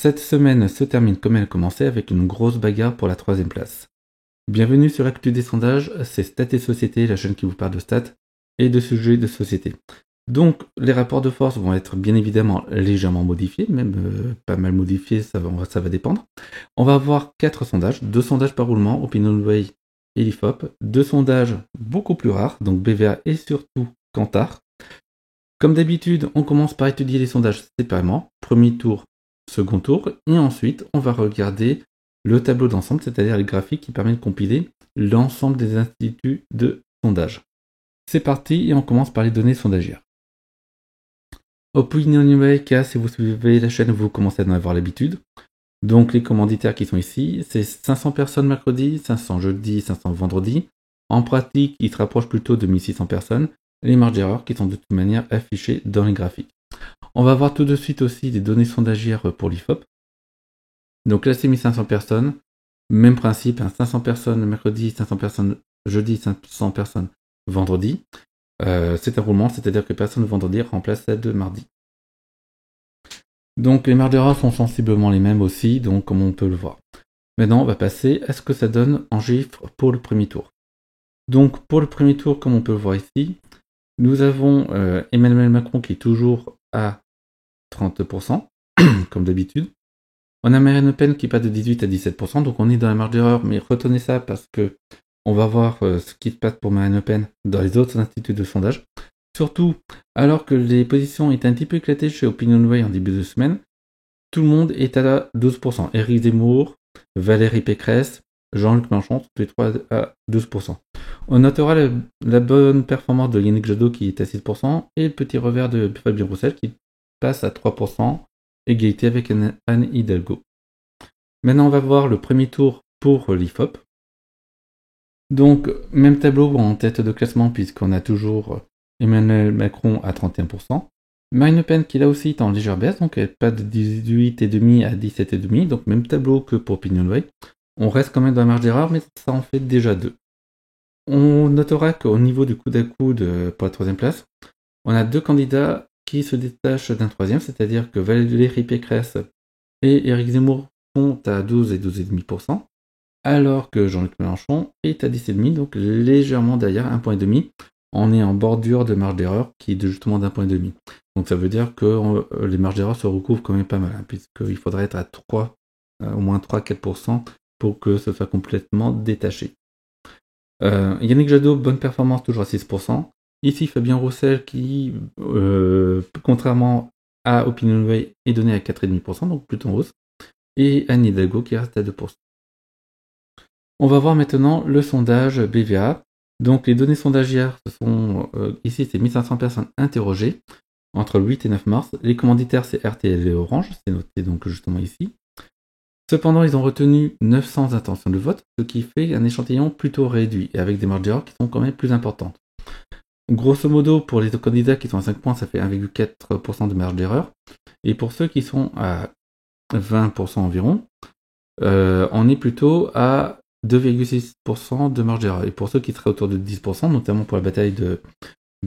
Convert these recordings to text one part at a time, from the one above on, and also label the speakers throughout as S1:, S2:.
S1: Cette semaine se termine comme elle commençait avec une grosse bagarre pour la 3e place. Bienvenue sur l'actu des sondages, c'est Stats et Société, la chaîne qui vous parle de stats et de sujets de société. Donc les rapports de force vont être bien évidemment légèrement modifiés, même pas mal modifiés, ça va dépendre. On va avoir 4 sondages, 2 sondages par roulement, OpinionWay et l'IFOP, 2 sondages beaucoup plus rares, donc BVA et surtout Kantar. Comme d'habitude, on commence par étudier les sondages séparément, premier tour, second tour, et ensuite on va regarder le tableau d'ensemble, c'est-à-dire les graphiques qui permettent de compiler l'ensemble des instituts de sondage. C'est parti et on commence par les données sondagières. OpinionWay, si vous suivez la chaîne, vous commencez à en avoir l'habitude. Donc les commanditaires qui sont ici, c'est 500 personnes mercredi, 500 jeudi, 500 vendredi. En pratique, ils se rapprochent plutôt de 1600 personnes. Les marges d'erreur qui sont de toute manière affichées dans les graphiques. On va voir tout de suite aussi les données sondagières pour l'IFOP. Donc là c'est 1500 personnes, même principe, 500 personnes mercredi, 500 personnes jeudi, 500 personnes vendredi. C'est un roulement, c'est-à-dire que personne vendredi remplace celle de mardi. Donc les marges d'erreur sont sensiblement les mêmes aussi, donc comme on peut le voir. Maintenant on va passer à ce que ça donne en chiffres pour le premier tour. Donc pour le premier tour, comme on peut le voir ici, nous avons Emmanuel Macron qui est toujours à 30%, comme d'habitude. On a Marine Le Pen qui passe de 18 à 17%, donc on est dans la marge d'erreur, mais retenez ça parce que on va voir ce qui se passe pour Marine Le Pen dans les autres instituts de sondage. Surtout, alors que les positions étaient un petit peu éclatées chez OpinionWay en début de semaine, tout le monde est à 12%. Éric Zemmour, Valérie Pécresse, Jean-Luc Mélenchon, tous les trois à 12%. On notera la bonne performance de Yannick Jadot qui est à 6% et le petit revers de Fabien Roussel qui passe à 3%, égalité avec Anne Hidalgo. Maintenant on va voir le premier tour pour l'IFOP. Donc même tableau en tête de classement puisqu'on a toujours Emmanuel Macron à 31%. Marine Le Pen qui là aussi est en légère baisse, donc elle passe de 18,5 à 17,5, donc même tableau que pour OpinionWay. On reste quand même dans la marge d'erreur, mais ça en fait déjà 2. On notera qu'au niveau du coude à coude pour la 3e place, on a 2 candidats qui se détachent d'un 3e, c'est-à-dire que Valérie Pécresse et Éric Zemmour sont à 12 et 12,5%, alors que Jean-Luc Mélenchon est à 10,5%, donc légèrement derrière, 1,5 point. On est en bordure de marge d'erreur qui est de justement d'1,5 point. Donc ça veut dire que les marges d'erreur se recouvrent quand même pas mal, puisqu'il faudrait être à 3, au moins 3-4% pour que ce soit complètement détaché. Yannick Jadot, bonne performance, toujours à 6%. Ici, Fabien Roussel qui, contrairement à OpinionWay, est donné à 4,5%, donc plutôt en hausse. Et Anne Hidalgo qui reste à 2%. On va voir maintenant le sondage BVA. Donc les données sondagières, ici c'est 1500 personnes interrogées entre le 8 et 9 mars. Les commanditaires c'est RTL et Orange, c'est noté donc justement ici. Cependant, ils ont retenu 900 intentions de vote, ce qui fait un échantillon plutôt réduit, et avec des marges d'erreur qui sont quand même plus importantes. Grosso modo, pour les candidats qui sont à 5 points, ça fait 1,4% de marge d'erreur. Et pour ceux qui sont à 20% environ, on est plutôt à 2,6% de marge d'erreur. Et pour ceux qui seraient autour de 10%, notamment pour la bataille de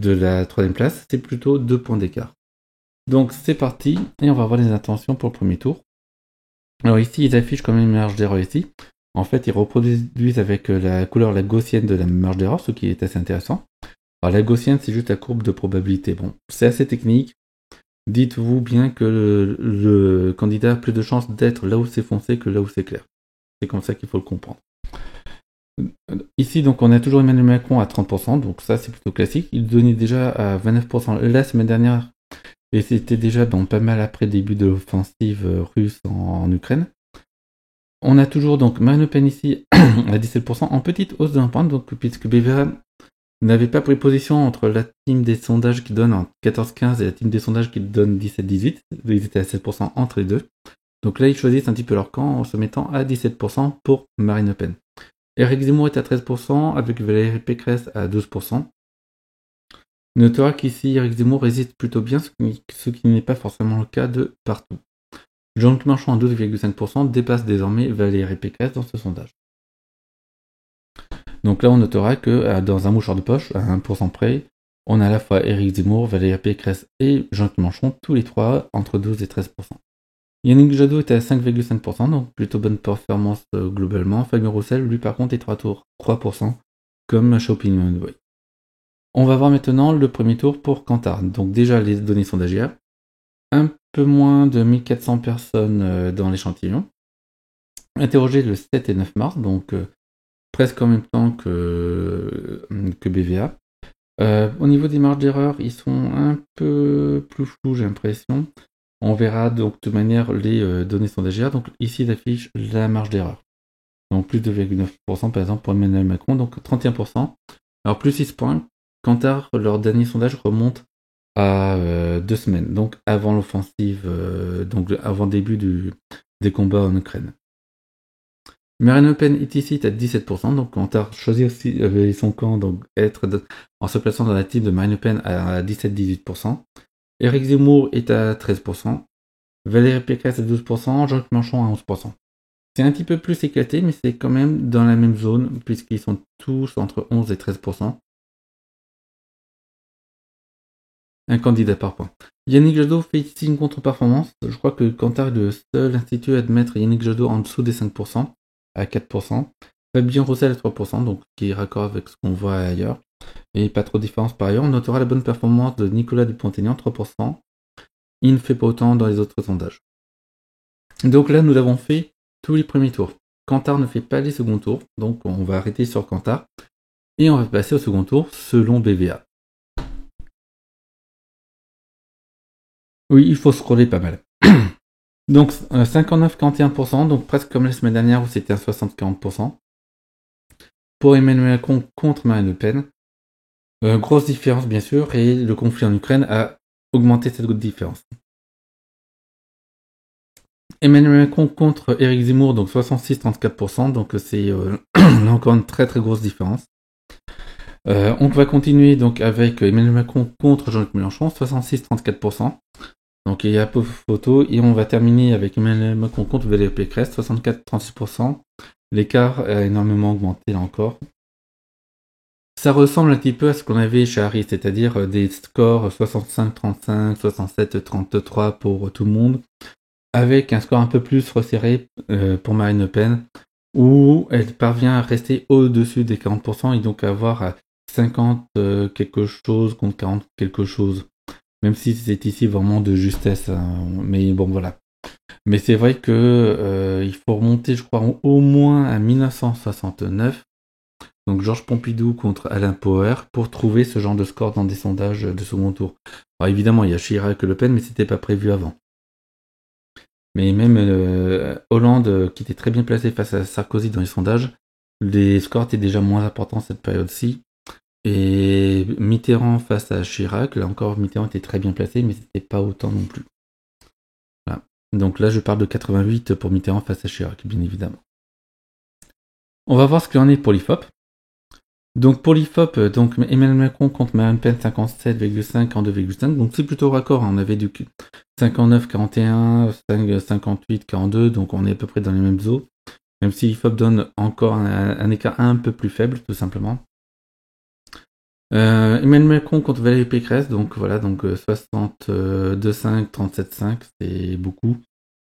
S1: la 3e place, c'est plutôt 2 points d'écart. Donc c'est parti, et on va voir les intentions pour le premier tour. Alors ici, ils affichent quand même une marge d'erreur ici. En fait, ils reproduisent avec la couleur la gaussienne de la marge d'erreur, ce qui est assez intéressant. Alors la gaussienne, c'est juste la courbe de probabilité. Bon, c'est assez technique. Dites-vous bien que le candidat a plus de chances d'être là où c'est foncé que là où c'est clair. C'est comme ça qu'il faut le comprendre. Ici, donc, on a toujours Emmanuel Macron à 30%, donc ça, c'est plutôt classique. Il donnait déjà à 29% la semaine dernière. Et c'était déjà pas mal après le début de l'offensive russe en Ukraine. On a toujours donc Marine Le Pen ici à 17%, en petite hausse d'un point, donc, puisque BVA n'avait pas pris position entre la team des sondages qui donne en 14-15 et la team des sondages qui donne 17-18. Ils étaient à 7% entre les deux. Donc là, ils choisissent un petit peu leur camp en se mettant à 17% pour Marine Le Pen. Éric Zemmour est à 13%, avec Valérie Pécresse à 12%. Notera qu'ici, Éric Zemmour résiste plutôt bien, ce qui n'est pas forcément le cas de partout. Jean-Luc Mélenchon à 12,5% dépasse désormais Valérie Pécresse dans ce sondage. Donc là, on notera que dans un mouchoir de poche, à 1% près, on a à la fois Éric Zemmour, Valérie Pécresse et Jean-Luc Mélenchon, tous les trois entre 12 et 13%. Yannick Jadot était à 5,5%, donc plutôt bonne performance globalement. Fabien Roussel, lui par contre, est 3%, comme chez OpinionWay. On va voir maintenant le premier tour pour Kantar. Donc déjà les données sondagières. Un peu moins de 1400 personnes dans l'échantillon. Interrogées le 7 et 9 mars, donc presque en même temps que BVA. Au niveau des marges d'erreur, ils sont un peu plus flous, j'ai l'impression. On verra donc de manière les données sondagières. Donc ici, il affiche la marge d'erreur. Donc plus de 2,9% par exemple pour Emmanuel Macron, donc 31%. Alors plus 6 points. Kantar, leur dernier sondage remonte à 2 semaines, donc avant l'offensive, donc avant le début des combats en Ukraine. Marine Le Pen est ici à 17%, donc Kantar choisit aussi son camp, donc en se plaçant dans la team de Marine Le Pen à 17-18%. Éric Zemmour est à 13%, Valérie Pécresse à 12%, Jean-Luc Mélenchon à 11%. C'est un petit peu plus éclaté, mais c'est quand même dans la même zone, puisqu'ils sont tous entre 11 et 13%. Un candidat par point. Yannick Jadot fait ici une contre-performance. Je crois que Kantar est le seul institut à admettre Yannick Jadot en dessous des 5%, à 4%. Fabien Roussel à 3%, donc qui est raccord avec ce qu'on voit ailleurs. Et pas trop de différence par ailleurs. On notera la bonne performance de Nicolas Dupont-Aignan, 3%. Il ne fait pas autant dans les autres sondages. Donc là, nous avons fait tous les premiers tours. Kantar ne fait pas les seconds tours, donc on va arrêter sur Kantar. Et on va passer au second tour selon BVA. Oui, il faut scroller pas mal. Donc 59-41%, donc presque comme la semaine dernière où c'était à 60-40%. Pour Emmanuel Macron contre Marine Le Pen. Grosse différence bien sûr, et le conflit en Ukraine a augmenté cette différence. Emmanuel Macron contre Éric Zemmour, donc 66-34%, donc c'est là encore une très très grosse différence. On va continuer donc avec Emmanuel Macron contre Jean-Luc Mélenchon, 66-34%. Donc il y a peu de photos, et on va terminer avec Emmanuel Macron contre Valérie Pécresse, 64-36%. L'écart a énormément augmenté là encore. Ça ressemble un petit peu à ce qu'on avait chez Harry, c'est-à-dire des scores 65-35, 67-33 pour tout le monde, avec un score un peu plus resserré pour Marine Le Pen, où elle parvient à rester au-dessus des 40% et donc à avoir 50 quelque chose contre 40 quelque chose. Même si c'est ici vraiment de justesse, hein. Mais bon voilà. Mais c'est vrai que il faut remonter, je crois, au moins à 1969, donc Georges Pompidou contre Alain Poher, pour trouver ce genre de score dans des sondages de second tour. Alors évidemment, il y a Chirac et Le Pen, mais c'était pas prévu avant. Mais même Hollande, qui était très bien placé face à Sarkozy dans les sondages, les scores étaient déjà moins importants cette période-ci. Et Mitterrand face à Chirac, là encore Mitterrand était très bien placé, mais c'était pas autant non plus. Voilà. Donc là je parle de 88 pour Mitterrand face à Chirac, bien évidemment. On va voir ce qu'il en est pour l'IFOP. Donc pour l'IFOP, donc Emmanuel Macron contre Marine Le Pen 57,5 en 2,5, donc c'est plutôt raccord, hein. On avait du 59, 41, 58, 42, donc on est à peu près dans les mêmes eaux, même si l'IFOP donne encore un écart un peu plus faible, tout simplement. Emmanuel Macron contre Valérie Pécresse, donc voilà, donc 62,5, 37,5, c'est beaucoup.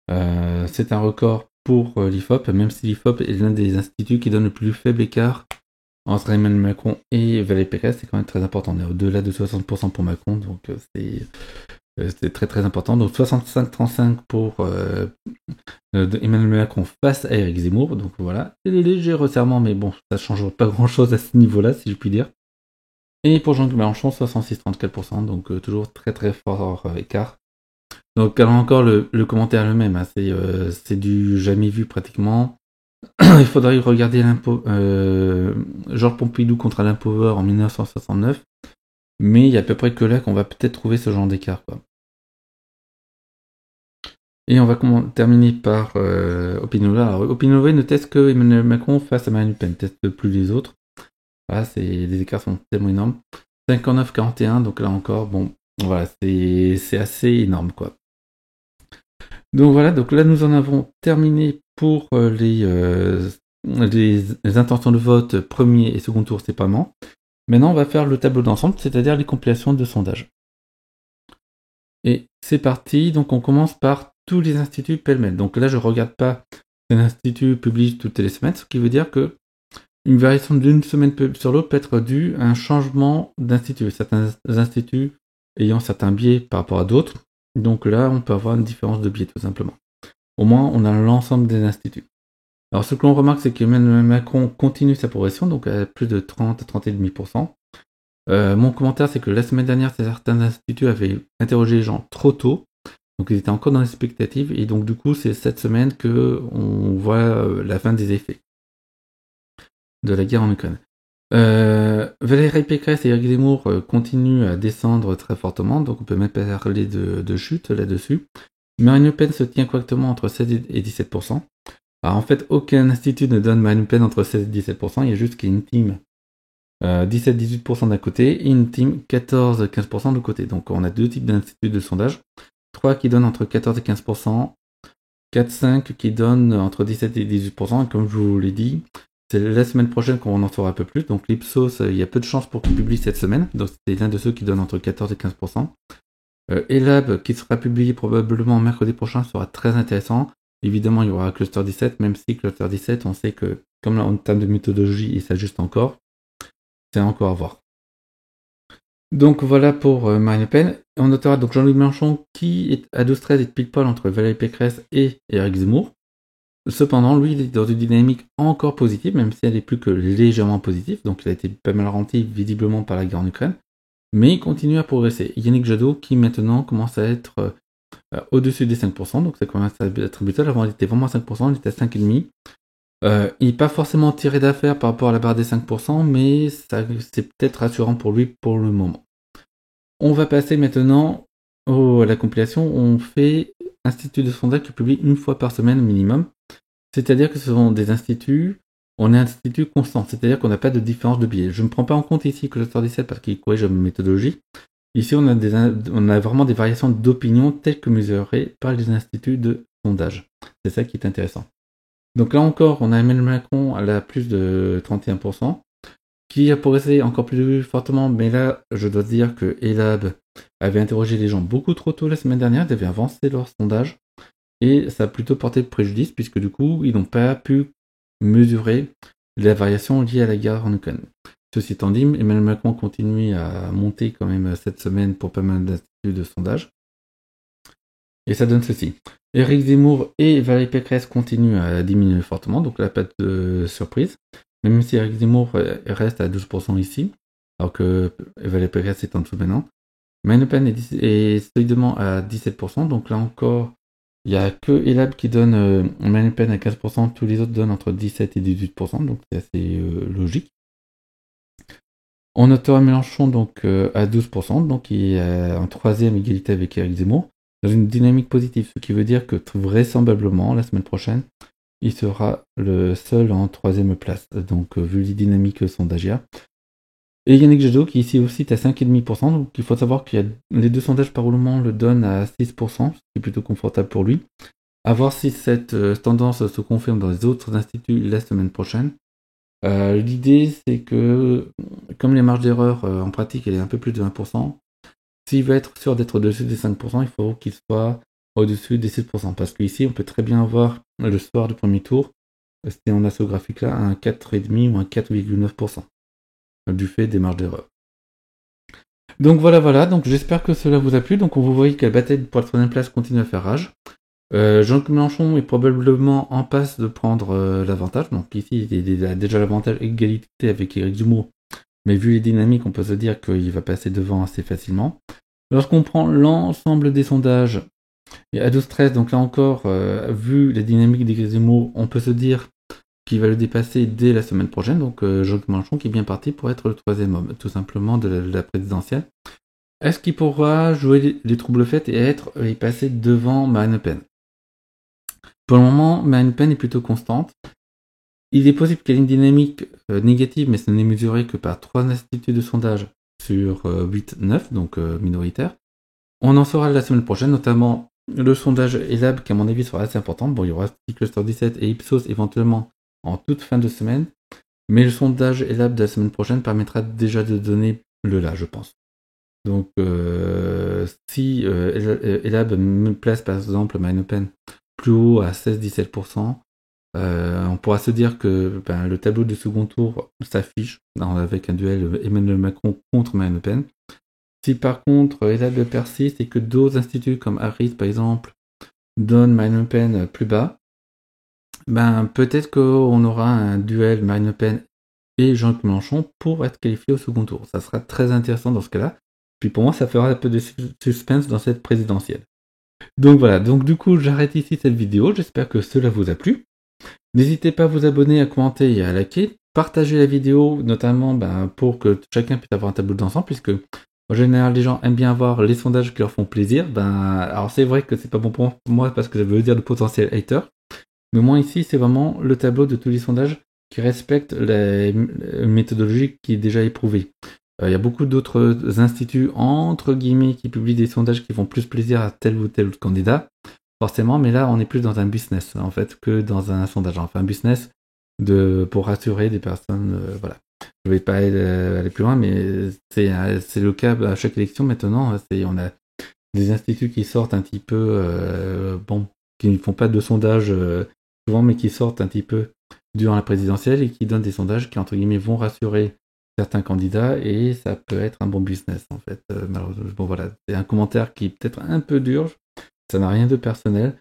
S1: C'est un record pour l'IFOP, même si l'IFOP est l'un des instituts qui donne le plus faible écart entre Emmanuel Macron et Valérie Pécresse. C'est quand même très important. On est au-delà de 60% pour Macron, donc c'est très très important. Donc 65-35 pour Emmanuel Macron face à Éric Zemmour. Donc voilà, c'est des légers resserrements, mais bon, ça change pas grand-chose à ce niveau-là, si je puis dire. Et pour Jean-Luc Mélenchon, 66-34%, donc toujours très très fort écart. Donc alors encore le commentaire le même, hein, c'est du jamais vu pratiquement. Il faudrait regarder Georges Pompidou contre Alain Poher en 1969, mais il y a à peu près que là qu'on va peut-être trouver ce genre d'écart, quoi. Et on va terminer par OpinionWay. Alors OpinionWay ne teste que Emmanuel Macron face à Marine Le Pen, ne teste plus les autres. Voilà, les écarts sont tellement énormes. 59-41, donc là encore, bon, voilà, c'est assez énorme, quoi. Donc voilà, donc là nous en avons terminé pour les intentions de vote premier et second tour séparément. Maintenant on va faire le tableau d'ensemble, c'est-à-dire les compilations de sondages. Et c'est parti, donc on commence par tous les instituts pêle-mêle. Donc là, je ne regarde pas si un institut publie toutes les semaines, ce qui veut dire que une variation d'une semaine sur l'autre peut être due à un changement d'institut. Certains instituts ayant certains biais par rapport à d'autres. Donc là, on peut avoir une différence de biais, tout simplement. Au moins, on a l'ensemble des instituts. Alors, ce que l'on remarque, c'est qu'Emmanuel Macron continue sa progression, donc à plus de 30-30,5%. Mon commentaire, c'est que la semaine dernière, certains instituts avaient interrogé les gens trop tôt. Donc, ils étaient encore dans l'expectative. Et donc, du coup, c'est cette semaine qu'on voit la fin des effets de la guerre en Ukraine. Valérie Pécresse et Éric Zemmour continuent à descendre très fortement. Donc, on peut même parler de chute là-dessus. Marine Le Pen se tient correctement entre 16 et 17%. Alors, en fait, aucun institut ne donne Marine Le Pen entre 16 et 17%. Il y a juste qu'il y a une team 17-18% d'un côté et une team 14-15% de l'autre côté. Donc on a deux types d'instituts de sondage. 3 qui donnent entre 14 et 15%, 4-5 qui donnent entre 17 et 18%. Et comme je vous l'ai dit, c'est la semaine prochaine qu'on en saura un peu plus. Donc l'Ipsos, il y a peu de chances pour qu'il publie cette semaine. Donc c'est l'un de ceux qui donne entre 14 et 15%. Elab, qui sera publié probablement mercredi prochain, sera très intéressant. Évidemment, il y aura Cluster 17, même si Cluster 17, on sait que comme là, en termes de méthodologie, il s'ajuste encore. C'est encore à voir. Donc voilà pour Marine Le Pen. On notera donc Jean-Luc Mélenchon qui est à 12-13 et pile poil entre Valérie Pécresse et Éric Zemmour. Cependant, lui, il est dans une dynamique encore positive, même si elle est plus que légèrement positive. Donc il a été pas mal ralenti visiblement par la guerre en Ukraine. Mais il continue à progresser. Yannick Jadot qui maintenant commence à être au-dessus des 5%. Donc ça commence à être habituel. Avant il était vraiment à 5%, il était à 5,5%. Il n'est pas forcément tiré d'affaire par rapport à la barre des 5%, mais ça, c'est peut-être rassurant pour lui pour le moment. On va passer maintenant à la compilation. On fait institut de sondage qui publie une fois par semaine minimum. C'est-à-dire que ce sont des instituts, on est un institut constant, c'est-à-dire qu'on n'a pas de différence de biais. Je ne prends pas en compte ici Cluster 17 parce qu'il corrige ma méthodologie. Ici, on a vraiment des variations d'opinion telles que mesurées par les instituts de sondage. C'est ça qui est intéressant. Donc là encore, on a Emmanuel Macron à la plus de 31%, qui a progressé encore plus fortement, mais là, je dois dire que Elab avait interrogé les gens beaucoup trop tôt la semaine dernière, ils avaient avancé leur sondage, et ça a plutôt porté préjudice, puisque du coup, ils n'ont pas pu mesurer la variation liée à la guerre en Ukraine. Ceci étant dit, Emmanuel Macron continue à monter quand même cette semaine pour pas mal d'instituts de sondage. Et ça donne ceci. Éric Zemmour et Valérie Pécresse continuent à diminuer fortement, donc là, pas de surprise. Même si Éric Zemmour reste à 12% ici, alors que Valérie Pécresse est en dessous maintenant. Marine Le Pen est solidement à 17%, donc là encore, il n'y a que Elab qui donne Marine Le Pen à 15%, tous les autres donnent entre 17 et 18%, donc c'est assez logique. On notera Mélenchon donc à 12%, donc il est en troisième égalité avec Éric Zemmour, dans une dynamique positive, ce qui veut dire que vraisemblablement, la semaine prochaine, il sera le seul en troisième place, donc vu les dynamiques sondagières. Et Yannick Jadot qui ici aussi est à 5,5%, donc il faut savoir que les deux sondages par roulement le donnent à 6%, ce qui est plutôt confortable pour lui. À voir si cette tendance se confirme dans les autres instituts la semaine prochaine. L'idée c'est que, comme les marges d'erreur en pratique elle est un peu plus de 1%, s'il veut être sûr d'être au-dessus des 5%, il faut qu'il soit au-dessus des 6%. Parce qu'ici, on peut très bien avoir le soir du premier tour, si on a ce graphique-là, un 4,5 ou un 4,9% du fait des marges d'erreur. Donc voilà, donc j'espère que cela vous a plu. Donc on vous voit que la bataille pour la troisième place continue à faire rage. Jean-Luc Mélenchon est probablement en passe de prendre l'avantage. Donc ici, il a déjà l'avantage égalité avec Éric Zemmour. Mais vu les dynamiques, on peut se dire qu'il va passer devant assez facilement. Lorsqu'on prend l'ensemble des sondages, et à 12-13, donc là encore, vu les dynamiques des Zemmour, on peut se dire qu'il va le dépasser dès la semaine prochaine. Donc Jean-Luc Mélenchon qui est bien parti pour être le troisième homme, tout simplement, de la présidentielle. Est-ce qu'il pourra jouer les troubles faits et passer devant Marine Le Pen? Pour le moment, Marine Le Pen est plutôt constante. Il est possible qu'elle ait une dynamique négative, mais ce n'est mesuré que par 3 instituts de sondage sur 8-9, donc minoritaire. On en saura la semaine prochaine, notamment le sondage Elab, qui à mon avis sera assez important. Bon, il y aura Cluster 17 et Ipsos éventuellement en toute fin de semaine, mais le sondage Elab de la semaine prochaine permettra déjà de donner le là, je pense. Donc, si Elab me place par exemple MineOpen plus haut à 16-17%, on pourra se dire que le tableau du second tour s'affiche avec un duel Emmanuel Macron contre Marine Le Pen. Si par contre Elab persiste et que d'autres instituts comme Harris par exemple donnent Marine Le Pen plus bas, peut-être qu'on aura un duel Marine Le Pen et Jean-Luc Mélenchon pour être qualifié au second tour. Ça sera très intéressant dans ce cas-là. Puis pour moi, ça fera un peu de suspense dans cette présidentielle. Donc voilà, donc du coup, j'arrête ici cette vidéo. J'espère que cela vous a plu. N'hésitez pas à vous abonner, à commenter et à liker. Partagez la vidéo, notamment pour que chacun puisse avoir un tableau d'ensemble, puisque en général, les gens aiment bien voir les sondages qui leur font plaisir. Alors c'est vrai que c'est pas bon pour moi parce que ça veut dire de potentiels haters. Mais moi ici, c'est vraiment le tableau de tous les sondages qui respectent la méthodologie qui est déjà éprouvée. Il y a beaucoup d'autres instituts, entre guillemets, qui publient des sondages qui font plus plaisir à tel ou tel autre candidat, forcément, mais là, on est plus dans un business, en fait, que dans un sondage. Enfin, un business pour rassurer des personnes, voilà. Je vais pas aller plus loin, mais c'est le cas à chaque élection maintenant. On a des instituts qui sortent un petit peu, qui ne font pas de sondage souvent, mais qui sortent un petit peu durant la présidentielle et qui donnent des sondages qui, entre guillemets, vont rassurer certains candidats et ça peut être un bon business, en fait. Malheureusement, bon, voilà, c'est un commentaire qui est peut-être un peu dur, ça n'a rien de personnel.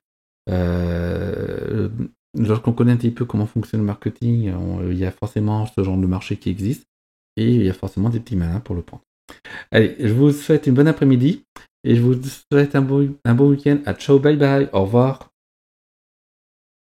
S1: Lorsqu'on connaît un petit peu comment fonctionne le marketing, il y a forcément ce genre de marché qui existe et il y a forcément des petits malins pour le prendre. Allez, je vous souhaite une bonne après-midi et je vous souhaite un bon week-end. À ciao, bye bye, au revoir.